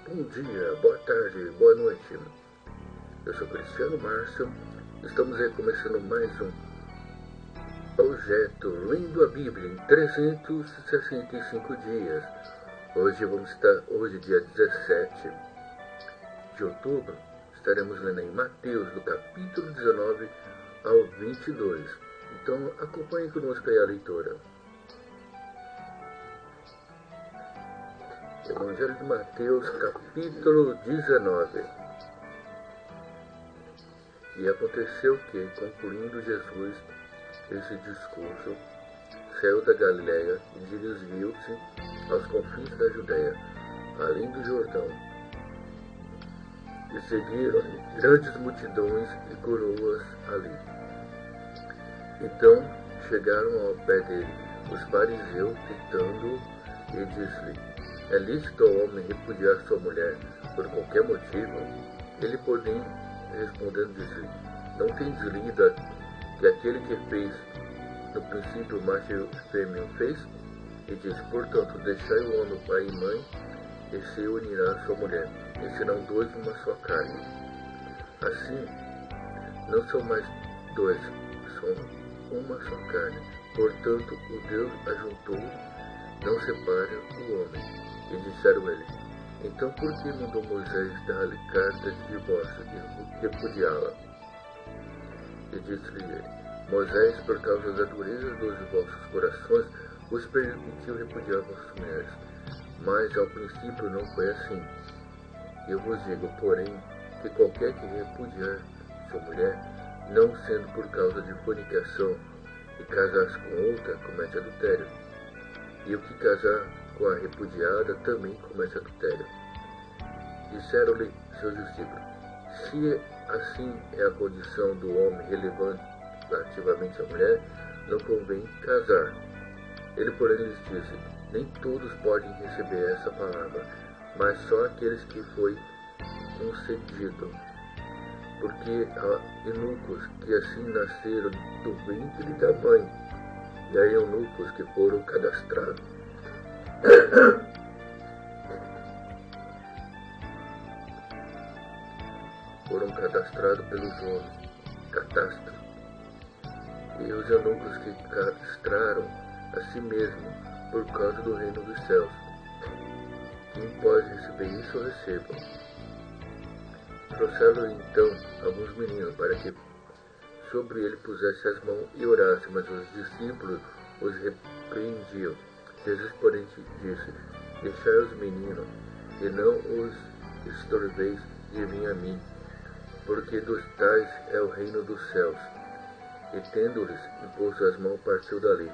Bom dia, boa tarde, boa noite. Eu sou Cristiano Márcio. Estamos aí começando mais um projeto Lendo a Bíblia em 365 dias. Hoje dia 17 de outubro, estaremos lendo em Mateus, do capítulo 19 ao 22. Então acompanhe conosco aí a leitura. Evangelho de Mateus, capítulo 19. E aconteceu que, concluindo Jesus esse discurso, saiu da Galiléia e dirigiu-se aos confins da Judéia, além do Jordão. E seguiram grandes multidões e curou-as ali. Então chegaram ao pé dele os fariseus, tentando-o, e disse-lhe: é lícito ao homem repudiar sua mulher por qualquer motivo? Ele, porém, respondendo, disse-lhe: não tendes lido que aquele que fez no princípio macho e fêmea fez? E diz: portanto, deixai o homem pai e mãe, e se unirá a sua mulher, e serão dois numa só carne. Assim, não são mais dois, são uma só carne. Portanto, o Deus ajuntou, não separe o homem. E disseram ele: então por que mandou Moisés dar-lhe carta de divórcio e repudiá-la? E disse-lhe ele: Moisés, por causa da dureza dos vossos corações, vos permitiu repudiar vossas mulheres. Mas ao princípio não foi assim. Eu vos digo, porém, que qualquer que repudiar sua mulher, não sendo por causa de fornicação, e casar-se com outra, comete adultério. E o que casar com a repudiada também comete adultério. Disseram-lhe seus discípulos: se assim é a condição do homem relevante relativamente à mulher, não convém casar. Ele, porém, lhes disse: nem todos podem receber essa palavra, mas só aqueles que foi concedido. Porque há eunucos que assim nasceram do ventre da mãe, e há eunucos que foram cadastrados. Foram cadastrados pelos homens, catastro. E os eunucos que cadastraram a si mesmo por causa do reino dos céus. Quem pode receber isso, receba. Trouxeram então alguns meninos para que sobre ele pusesse as mãos e orasse, mas os discípulos os repreendiam. Jesus, porém, disse: deixai os meninos, e não os estorveis de vir a mim, porque dos tais é o reino dos céus. E tendo-lhes imposto as mãos, partiu dali.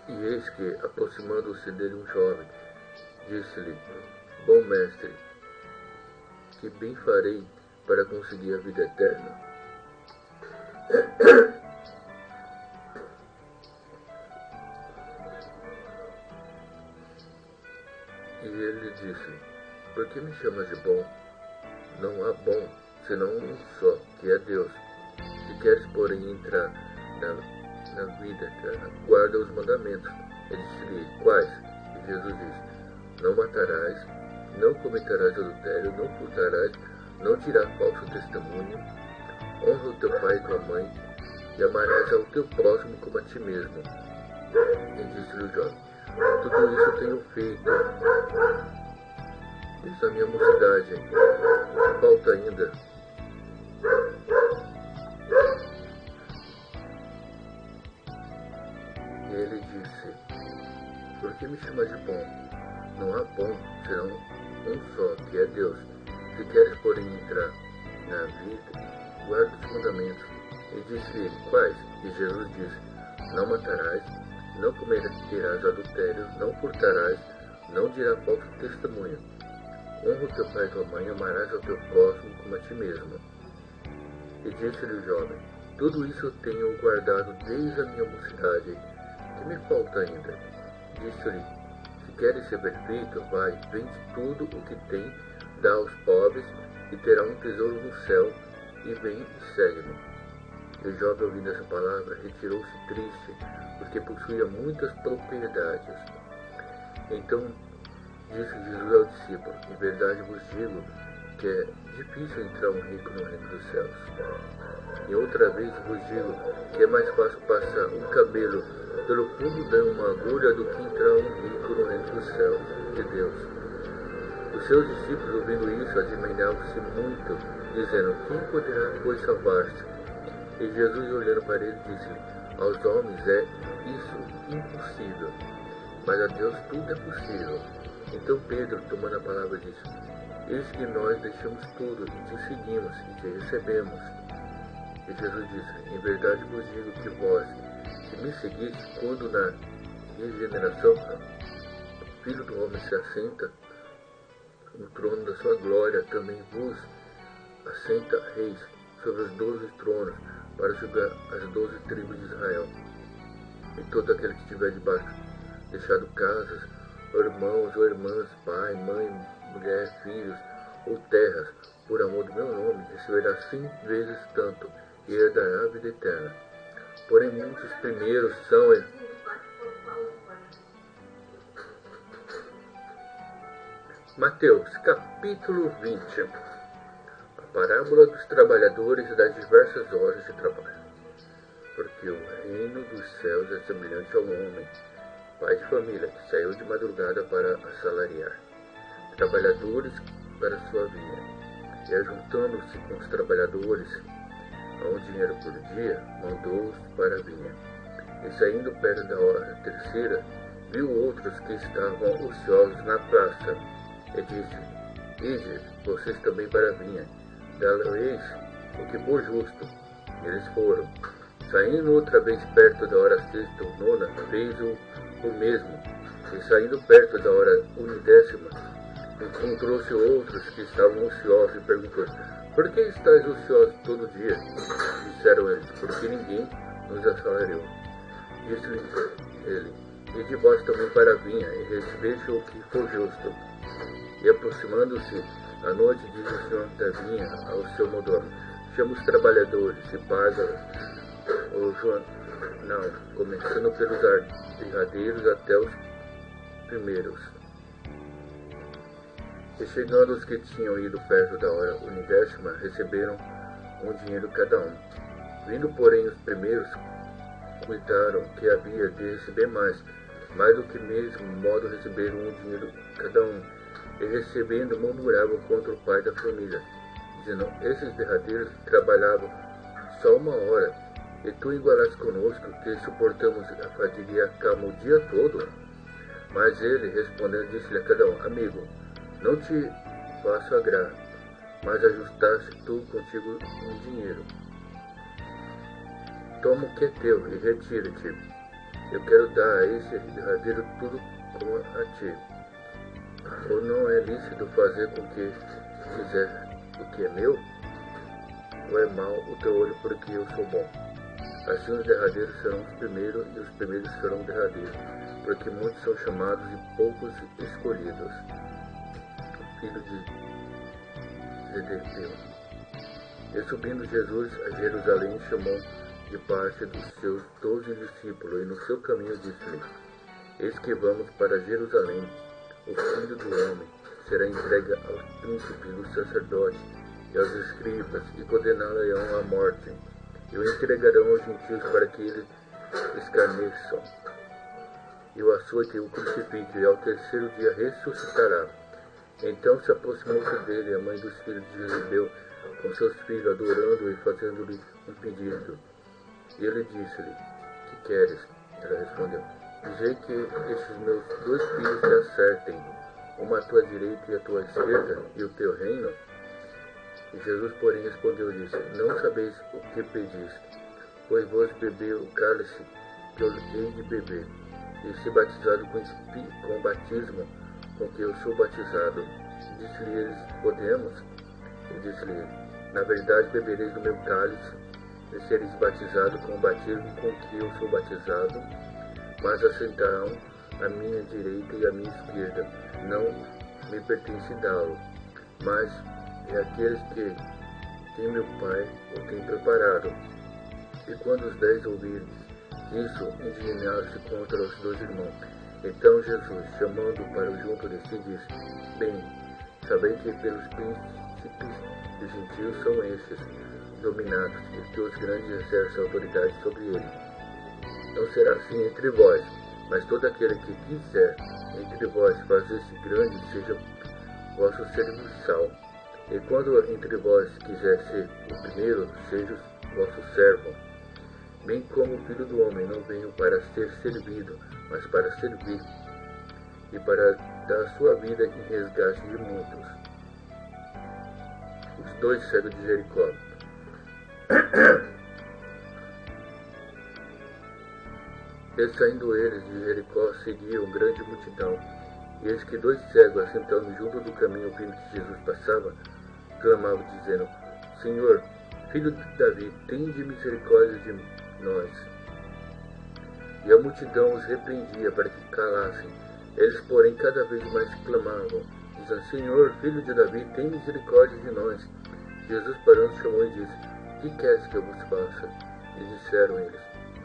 E eis que, aproximando-se dele um jovem, disse-lhe: bom mestre, que bem farei para conseguir a vida eterna? E ele lhe disse: por que me chamas de bom? Não há bom, senão um só, que é Deus. Se queres, porém, entrar na vida eterna, guarda os mandamentos. Ele disse-lhe: quais? E Jesus disse: não matarás, não cometerás adultério, não furtarás, não dirás falso testemunho, honra o teu pai e tua mãe, e amarás ao teu próximo como a ti mesmo. E disse-lhe o jovem: tudo isso tenho feito desde a minha mocidade. Falta ainda. E ele disse: por que me chamas de bom? Não há bom, senão um só, que é Deus. Se queres, porém, entrar na vida, guarda os mandamentos. E disse-lhe: quais? E Jesus disse: não matarás, não cometerás adultério, não furtarás, não dirás falso testemunho. Honra o teu pai e tua mãe, amarás ao teu próximo como a ti mesmo. E disse-lhe o jovem: tudo isso eu tenho guardado desde a minha mocidade. Que me falta ainda? Disse-lhe: se queres ser perfeito, vai, vende tudo o que tem, dá aos pobres, e terá um tesouro no céu, e vem e segue-me. E o jovem, ouvindo essa palavra, retirou-se triste, porque possuía muitas propriedades. Então Disse Jesus ao discípulo: em verdade vos digo que é difícil entrar um rico no reino dos céus. E outra vez vos digo que é mais fácil passar um camelo pelo fundo de uma agulha do que entrar um rico no reino dos céus de Deus. Os seus discípulos, ouvindo isso, admiravam-se muito, dizendo: quem poderá, pois, salvar-se? E Jesus, olhando para ele, disse-lhe: aos homens é isso impossível, mas a Deus tudo é possível. Então Pedro, tomando a palavra, disse: eis que nós deixamos tudo e te seguimos e te recebemos. E Jesus disse: em verdade vos digo que vós, que me seguiste, quando na regeneração o Filho do Homem se assenta no trono da sua glória, também vos assenta reis sobre os 12 tronos, para julgar as 12 tribos de Israel. E todo aquele que estiver debaixo, deixado casas, irmãos ou irmãs, pai, mãe, mulher, filhos ou terras, por amor do meu nome, receberá 100 vezes tanto e herdará a vida eterna. Porém, muitos primeiros são Mateus, capítulo 20. A parábola dos trabalhadores das diversas horas de trabalho. Porque o reino dos céus é semelhante a um homem, pai de família, que saiu de madrugada para assalariar trabalhadores para sua vinha. E ajuntando-se com os trabalhadores a um dinheiro por dia, mandou-os para a vinha. E saindo perto da hora terceira, viu outros que estavam ociosos na praça, e disse: ide, vocês também para a vinha, dá-lhes o que for justo. E eles foram. Saindo outra vez perto da hora sexta ou nona, fez o mesmo. E saindo perto da hora unidécima, encontrou-se outros que estavam ociosos e perguntou: por que estáis ociosos todo dia? Disseram eles: porque ninguém nos assalariou. Disse-lhe ele: ide vós também para a vinha, e recebeste o que for justo. E aproximando-se à noite, disse o senhor da vinha ao seu mordomo: chama os trabalhadores e paga o jornal, começando pelos derradeiros até os primeiros. E chegando os que tinham ido perto da hora unidécima, receberam um dinheiro cada um. Vindo, porém, os primeiros, cuidaram que havia de receber mais do que mesmo modo receberam um dinheiro cada um. E recebendo, murmuravam contra o pai da família, dizendo: esses derradeiros trabalhavam só 1 hora, e tu igualaste conosco, que suportamos a fadiga e a calma o dia todo? Mas ele, respondendo, disse-lhe a cada um: amigo, não te faço agrar, mas ajustaste tu contigo um dinheiro. Toma o que é teu e retira-te. Eu quero dar a esse derradeiro tudo como a ti. Ou não é lícito fazer com que fizer o que é meu? Ou é mau o teu olho porque eu sou bom? Assim os derradeiros serão os primeiros, e os primeiros serão derradeiros, porque muitos são chamados e poucos escolhidos. Filho de Zebedeu. E subindo Jesus a Jerusalém, chamou de parte dos seus 12 discípulos, e no seu caminho disse-lhe: eis que vamos para Jerusalém. O Filho do Homem será entregue aos príncipes dos sacerdotes e aos escribas, e condená-lo-ão à morte, e o entregarão aos gentios para que eles escarneçam, e o açoite e o crucifiquem, e ao terceiro dia ressuscitará. Então se aproximou-se dele a mãe dos filhos de Zebedeu com seus filhos, adorando-o e fazendo-lhe um pedido. E ele disse-lhe: que queres? Ela respondeu: dizei que estes meus 2 filhos te acertem, uma à tua direita e à tua esquerda, e o teu reino. E Jesus, porém, respondeu e disse: não sabeis o que pedis, pois vos beber o cálice que eu hei de beber, e ser batizado com o batismo com que eu sou batizado. Disse-lhe eles: podemos? E disse-lhe ele: na verdade bebereis do meu cálice, e sereis batizados com o batismo com que eu sou batizado, mas assentarão à minha direita e à minha esquerda. Não me pertence dá-lo, mas é aqueles que tem meu Pai o tem preparado. E quando os 10 ouvirem Disso indignaram-se contra os dois irmãos. Então Jesus, chamando para junto de si, disse: Bem, sabem que pelos príncipes dos gentios são estes dominados, e que os grandes exercem autoridade sobre eles. Não será assim entre vós, mas todo aquele que quiser entre vós fazer-se grande, seja vosso serviçal. E quando entre vós quiser ser o primeiro, seja vosso servo. Bem como o Filho do Homem não veio para ser servido, mas para servir, e para dar sua vida em resgate de muitos. Os dois cegos de Jericó. E saindo eles de Jericó, seguiam grande multidão. E eis que dois cegos, assentando junto do caminho, ouvindo que Jesus passava, clamavam, dizendo: Senhor, Filho de Davi, tende misericórdia de nós. E a multidão os repreendia para que calassem. Eles, porém, cada vez mais clamavam, dizendo: Senhor, Filho de Davi, tem misericórdia de nós. Jesus, parando, chamou e disse: Que queres que eu vos faça? E disseram eles: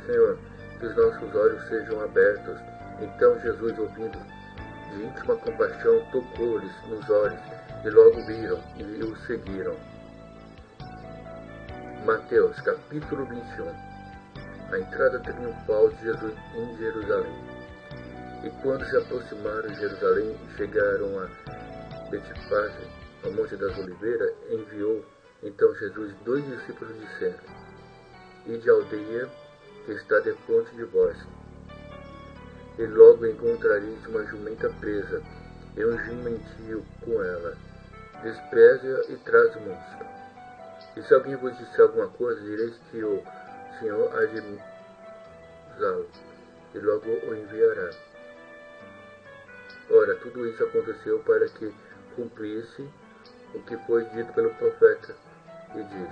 Senhor, que os nossos olhos sejam abertos. Então Jesus, ouvindo de íntima compaixão, tocou-lhes nos olhos, e logo viram e o seguiram. Mateus, capítulo 21. A entrada triunfal de Jesus em Jerusalém. E quando se aproximaram de Jerusalém e chegaram a Betfage, ao Monte das Oliveiras, enviou então Jesus 2 discípulos, dizendo: Ide à aldeia que está defronte de vós, e logo encontrareis uma jumenta presa, e um jumentinho com ela. Despreze-a e traz-nos. E se alguém vos disser alguma coisa, direis que o Senhor há de usá-lo, e logo o enviará. Ora, tudo isso aconteceu para que cumprisse o que foi dito pelo profeta, e diz: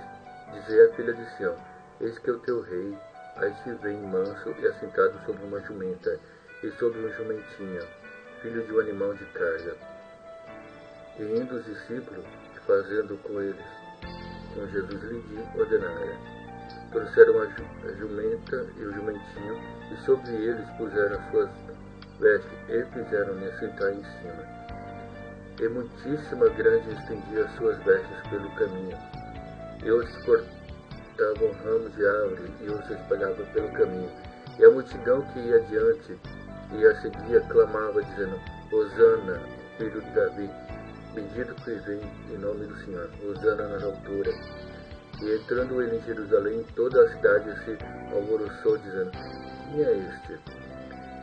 Dizei à filha de Sião: Eis que o teu rei aí te vem manso e assentado sobre uma jumenta, e sobre um jumentinho, filho de um animal de carga. E indo os discípulos, e fazendo com eles, como Jesus lhe ordenara, trouxeram a jumenta e o jumentinho, e sobre eles puseram as suas vestes, e fizeram-lhe assentar em cima. E muitíssima grande estendia as suas vestes pelo caminho, e os cortavam ramos de árvore, e os espalhavam pelo caminho. E a multidão que ia adiante e a seguia clamava, dizendo: Hosana, filho de Davi, bendito que vem em nome do Senhor, hosana nas alturas. E entrando ele em Jerusalém, toda a cidade se alvoroçou, dizendo: Quem é este?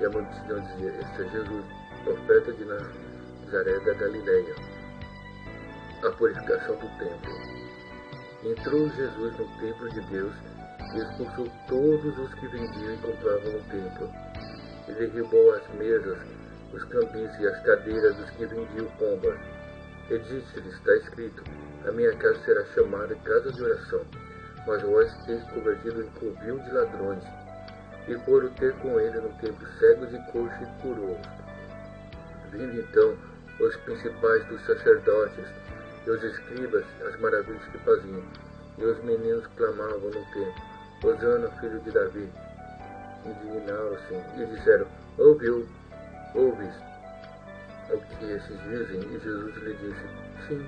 E a multidão dizia: Este é Jesus, profeta de Nazaré da Galileia. A purificação do templo. Entrou Jesus no templo de Deus e expulsou todos os que vendiam e compravam no templo. E derribou as mesas, os cambis e as cadeiras dos que vendiam pombas. E disse-lhes: Está escrito: A minha casa será chamada casa de oração, mas vós teis convertido em covil de ladrões. E foram ter com ele no templo cegos e coxos e curou-os. Vindo então os principais dos sacerdotes e os escribas, as maravilhas que faziam, e os meninos clamavam no templo: Hosana, filho de Davi. Indignaram-se e disseram: ouves o que esses dizem? E Jesus lhe disse: Sim.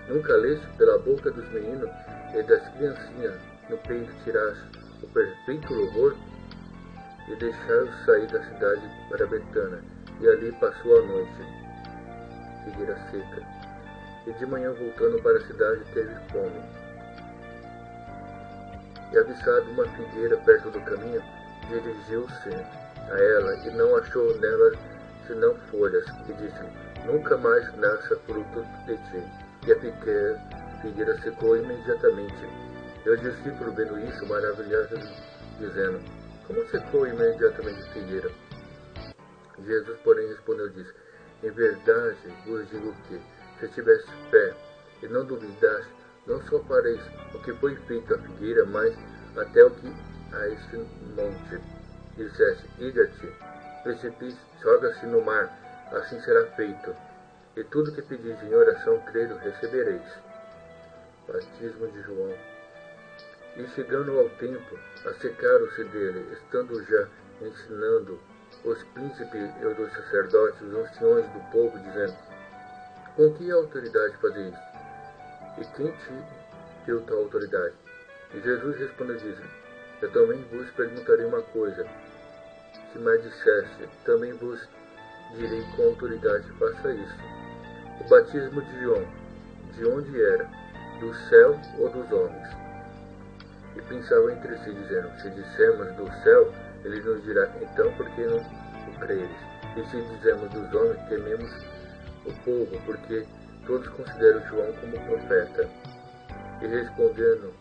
Nunca leste pela boca dos meninos e das criancinhas no peito tiraste o perfeito louvor? E deixaram-os sair da cidade para Betânia, e ali passou a noite. Figueira seca. E de manhã, voltando para a cidade, teve fome. E avistado uma figueira perto do caminho, dirigiu-se a ela, e não achou nela senão folhas, e disse: Nunca mais nasça fruto de ti. E a figueira secou imediatamente. E os discípulos, vendo isso, maravilhados, dizendo: Como secou imediatamente a figueira? Jesus, porém, respondeu e disse: Em verdade vos digo que, se tivesse fé e não duvidaste, não só fareis o que foi feito à figueira, mas até o que a este monte. E disseste: Ida-te, precipício, joga-se no mar, assim será feito. E tudo que pedis em oração, credo, recebereis. Batismo de João. E chegando ao templo, acercaram-se dele, estando já ensinando os príncipes e os sacerdotes, os anciões do povo, dizendo: com que autoridade fazes isso? E quem te deu tal autoridade? E Jesus respondeu, disse: eu também vos perguntarei uma coisa. Se me disseste, também vos direi com autoridade faça isso. O batismo de João, de onde era? Do céu ou dos homens? E pensavam entre si, dizendo: se dissermos do céu, ele nos dirá: então por que não o creres? E se dizermos dos homens, tememos o povo, porque todos consideram João como profeta. E respondendo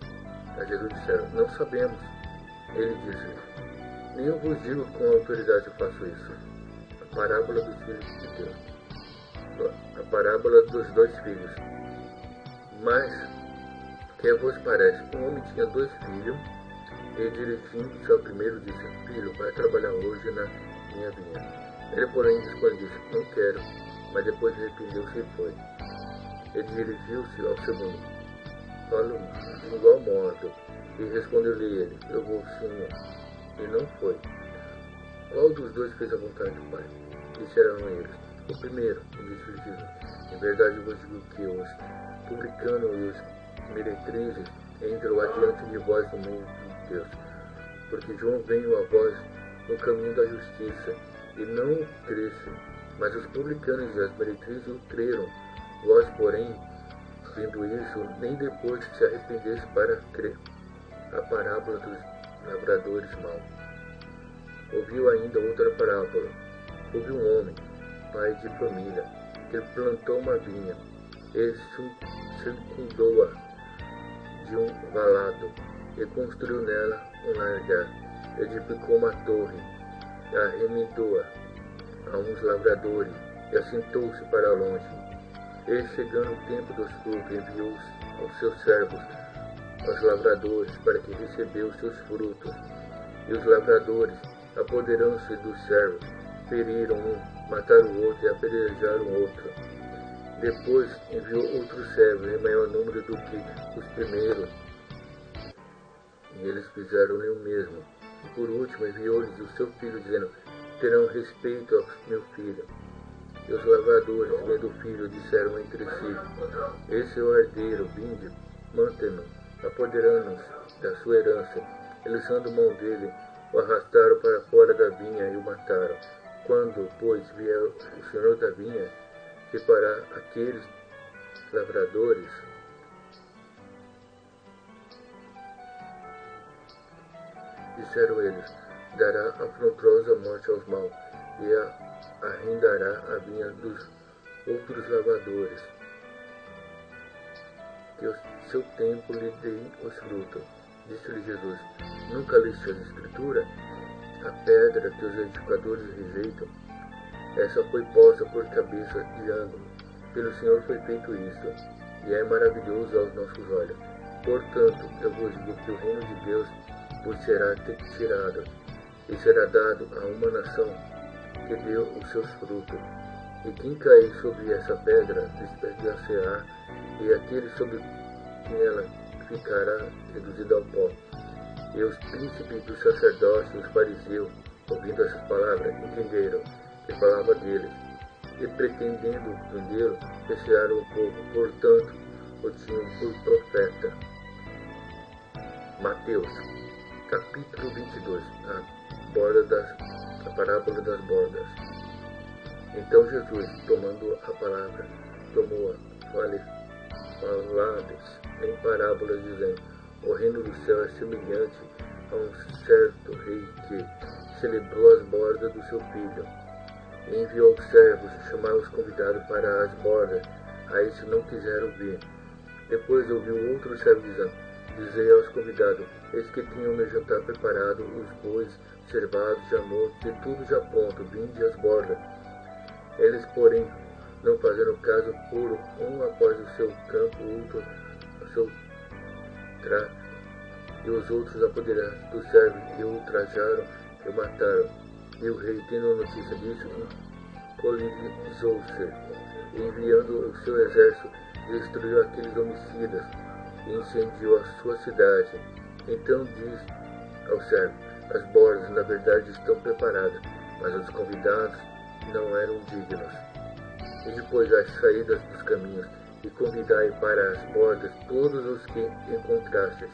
a Jesus disseram: não sabemos. Ele disse: nem eu vos digo com autoridade eu faço isso. A parábola dos filhos de Deus. A parábola dos dois filhos. Mas, que vos parece? Um homem tinha 2 filhos, e dirigindo-se ao primeiro disse: filho, vai trabalhar hoje na minha vinha. Ele, porém, respondeu e disse: não quero. Mas depois arrependeu-se e foi. Ele dirigiu-se ao segundo: falo de igual modo. E respondeu-lhe ele: eu vou, Senhor. E não foi. Qual dos dois fez a vontade do Pai? Disseram eles: o primeiro. E disse Jesus: em verdade vos digo que os publicanos e os meretrizes entram adiante de vós no meio de Deus. Porque João veio a vós no caminho da justiça, e não o cresse, mas os publicanos e as meretrizes o creram. Vós, porém, vendo isso, nem depois se arrependesse para crer. A parábola dos lavradores maus. Ouviu ainda outra parábola. Houve um homem, pai de família, que plantou uma vinha e circundou-a de um valado e construiu nela um largar. Edificou uma torre e arremedou-a a uns lavradores e assentou-se para longe. E, chegando o tempo dos frutos, enviou aos seus servos, aos lavradores, para que recebeu os seus frutos. E os lavradores, apoderando-se dos servos, feriram um, mataram o outro e apedrejaram o outro. Depois enviou outros servos, em maior número do que os primeiros, e eles fizeram-lhe o mesmo. E por último enviou-lhes o seu filho, dizendo: terão respeito ao meu filho. E os lavradores, vendo o filho, disseram entre si: esse é o herdeiro, vinde, mantém-no, apoderando-nos da sua herança. E lançando mão dele, o arrastaram para fora da vinha e o mataram. Quando, pois, vier o senhor da vinha, que para aqueles lavradores, disseram eles: dará afrontosa morte aos maus, e arrendará a vinha dos outros lavradores, que o seu tempo lhe dê os frutos. Disse-lhe Jesus: nunca leste a Escritura? A pedra que os edificadores rejeitam, essa foi posta por cabeça de ângulo. Pelo Senhor foi feito isto, e é maravilhoso aos nossos olhos. Portanto, eu vos digo que o reino de Deus vos será tirado, e será dado a uma nação que deu os seus frutos. E quem cair sobre essa pedra despedaçará, e aquele sobre quem ela ficará reduzido ao pó. E os príncipes dos sacerdotes e os fariseus, ouvindo essas palavras, entenderam que falava deles, e pretendendo prendê-lo, recearam o povo, portanto o tinham por profeta. Mateus, capítulo 22, a parábola das bordas. Então Jesus, tomando a palavra, tomou-a, falava-lhes em parábolas, dizendo: o reino do céu é semelhante a um certo rei que celebrou as bordas do seu filho, e enviou os servos chamar os convidados para as bordas. A isso não quiseram vir. Depois ouviu outro servo dizendo: dizei aos convidados: eis que tinham meu jantar preparado, os bois cervados já mortos, e tudo já pronto, vinde às bordas. Eles, porém, não fazendo caso, foram um após o seu campo, outro ao seu trato, e os outros apoderaram do servo, e o ultrajaram e o mataram. E o rei, tendo notícia disso, encolizou-se, e enviando o seu exército, destruiu aqueles homicidas, e incendiou a sua cidade. Então diz ao servo: as bordas na verdade estão preparadas, mas os convidados não eram dignos. E depois das saídas dos caminhos, e convidai para as bordas todos os que encontrastes.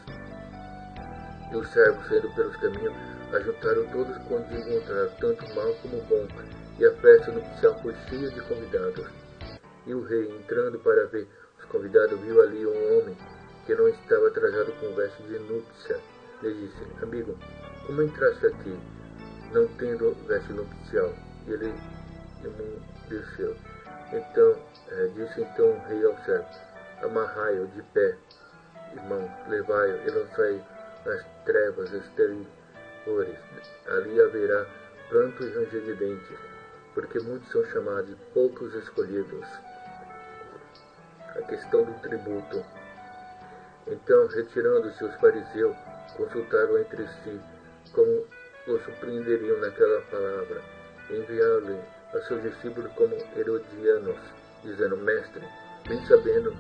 E os servos, saindo pelos caminhos, ajuntaram todos quantos encontraram, tanto mal como bom, e a festa nupcial foi cheia de convidados. E o rei, entrando para ver os convidados, viu ali um homem que não estava trajado com veste de núpcia. Lhe disse: amigo, como entraste aqui, não tendo veste nupcial? E ele emudeceu. Então, disse então o rei ao servo: amarrai-o de pé, irmão, levai-o e lançai-o nas trevas exteriores. Ali haverá pranto e ranger de dentes, porque muitos são chamados e poucos escolhidos. A questão do tributo. Então, retirando-se os fariseus, consultaram entre si como o surpreenderiam naquela palavra. Enviaram-lhe a seus discípulos como herodianos, dizendo: mestre, bem sabendo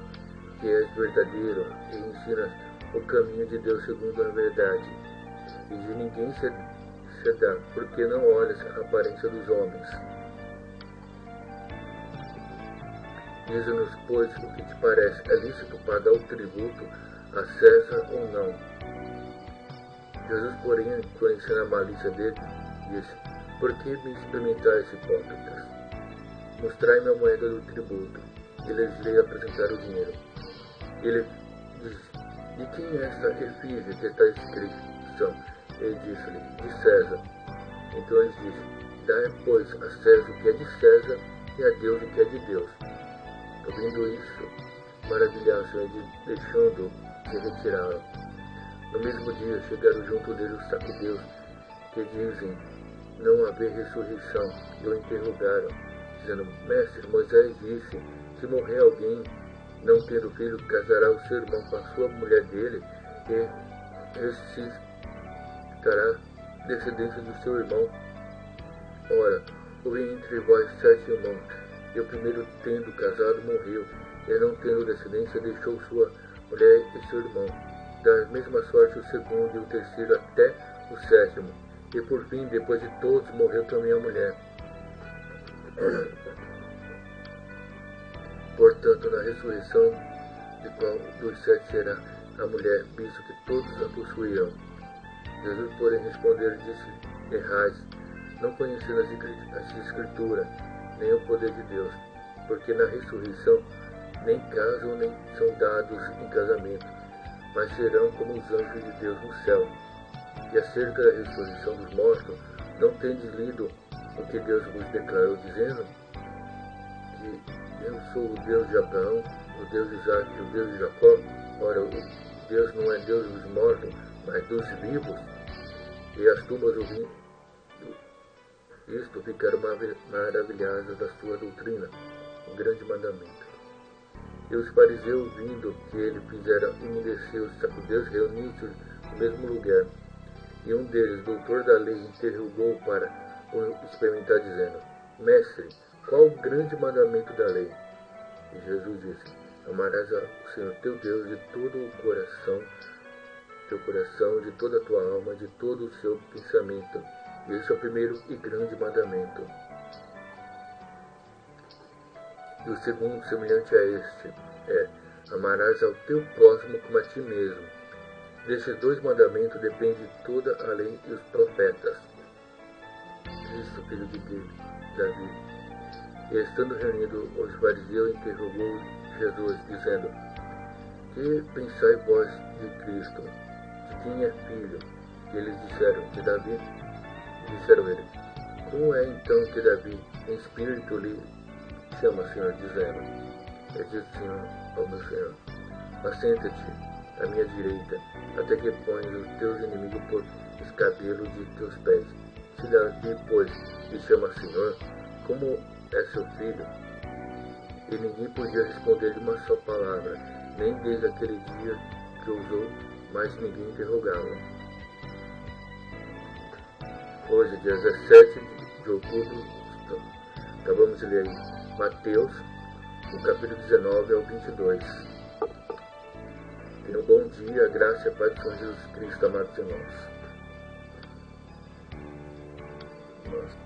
que és verdadeiro e ensinas o caminho de Deus segundo a verdade, e de ninguém se dá, porque não olhas a aparência dos homens. Dize-nos, pois, o que te parece: é lícito pagar o tributo a César ou não? Jesus, porém, conhecendo a malícia dele, disse: por que me experimentais, hipócritas? Mostrai-me a moeda do tributo. E eles lhe apresentaram o dinheiro. Ele disse: de quem é esta efígie que está inscrição? Ele disse-lhe: de César. Então ele disse: dai, pois, a César o que é de César, e a Deus o que é de Deus. Ouvindo isso, maravilharam-se e deixando, se retiraram. No mesmo dia chegaram junto dele os sacudeus, que dizem não haver ressurreição, e o interrogaram, dizendo: mestre, Moisés disse, se morrer alguém, não tendo filho, casará o seu irmão com a sua mulher dele, e ressuscitará descendência do seu irmão. Ora, houve entre vós 7 irmãos, e o primeiro, tendo casado, morreu, e não tendo descendência, deixou sua mulher e seu irmão. Da mesma sorte o segundo e o terceiro até o 7º. E por fim, depois de todos, morreu também a mulher. Portanto, na ressurreição, de qual dos 7 será a mulher, visto que todos a possuirão? Jesus, porém, respondeu e disse: errais, não conhecendo as Escrituras, nem o poder de Deus, porque na ressurreição nem casam nem são dados em casamento, mas serão como os anjos de Deus no céu. E acerca da ressurreição dos mortos, não tendes lido o que Deus vos declarou, dizendo que eu sou o Deus de Abraão, o Deus de Isaac e o Deus de Jacó? Ora, o Deus não é Deus dos mortos, mas dos vivos. E as tumbas ouvindo isto ficaram maravilhadas da sua doutrina, um grande mandamento. E os fariseus, ouvindo que ele fizera emudecer os sacudeus, reuniram-se no mesmo lugar. E um deles, doutor da lei, interrogou para o experimentar, dizendo: mestre, qual o grande mandamento da lei? E Jesus disse: amarás o Senhor teu Deus de todo o coração, de toda a tua alma, de todo o seu pensamento. Esse é o primeiro e grande mandamento. E o segundo, semelhante a este, é: amarás ao teu próximo como a ti mesmo. Destes 2 mandamentos depende toda a lei e os profetas. Cristo, filho de Davi. E estando reunido os fariseus, interrogou Jesus, dizendo: que pensai vós de Cristo? De quem é filho? E eles disseram: de Davi. Disseram ele: como é então que Davi, em espírito, lhe chama, Senhor, dizendo: eu disse, Senhor, ao meu Senhor: assenta-te à minha direita, até que ponhas os teus inimigos por escabelo de teus pés. Se Davi, pois, lhe chama Senhor, como é seu filho? E ninguém podia responder-lhe uma só palavra, nem desde aquele dia que ousou, mas ninguém interrogava. Hoje, dia 17 de outubro, acabamos de ler Mateus, no capítulo 19 ao 22. Tenha um bom dia, graça e a paz do Senhor Jesus Cristo, amados irmãos. Nossa.